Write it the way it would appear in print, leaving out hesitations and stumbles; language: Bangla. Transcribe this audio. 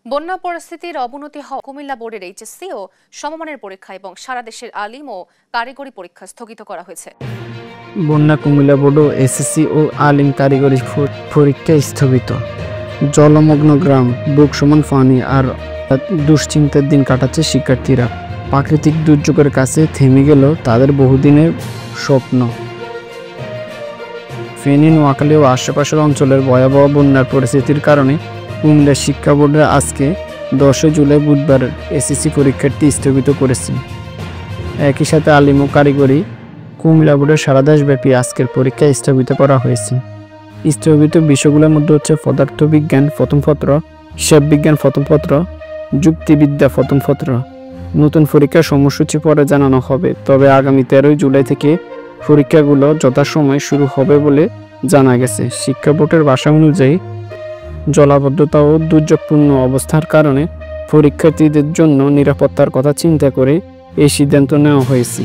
বন্যা পরিস্থিতির অবনতি হওয়া কুমিল্লা বোর্ডের এইচএসসি ও সমমানের পরীক্ষা এবং সারা দেশের আলিম ও কারিগরি পরীক্ষা স্থগিত করা হয়েছে। বন্যা কুমিল্লা বোর্ড ও এসএসসি ও আলিম কারিগরি পরীক্ষা স্থগিত। জলমগ্ন গ্রাম, বুক সমান পানি আর দুশ্চিন্তার দিন কাটাচ্ছে শিক্ষার্থীরা। প্রাকৃতিক দুর্যোগের কাছে থেমে গেল তাদের বহুদিনের স্বপ্ন। ফেনী, নোয়াখালী ও আশেপাশের অঞ্চলের ভয়াবহ বন্যার পরিস্থিতির কারণে কুমিল্লা শিক্ষা বোর্ডের আজকে 10 জুলাই বুধবার এসএসসি পরীক্ষাটি স্থগিত করেছে। একই সাথে আলিম ও কারিগরি কুমিল্লা বোর্ডের সারা দেশব্যাপী আজকের পরীক্ষা স্থগিত করা হয়েছে। স্থগিত বিষয়গুলোর মধ্যে হচ্ছে পদার্থবিজ্ঞান প্রথম পত্র, হিসাব বিজ্ঞান প্রথম পত্র, যুক্তিবিদ্যা প্রথম পত্র। নতুন পরীক্ষার সময়সূচি পরে জানানো হবে, তবে আগামী 13 জুলাই থেকে পরীক্ষাগুলো যথাসময়ে শুরু হবে বলে জানা গেছে। শিক্ষা বোর্ডের ভাষা অনুযায়ী জলাবদ্ধতা ও দুর্যোগপূর্ণ অবস্থার কারণে পরীক্ষার্থীদের জন্য নিরাপত্তার কথা চিন্তা করে এই সিদ্ধান্ত নেওয়া হয়েছে।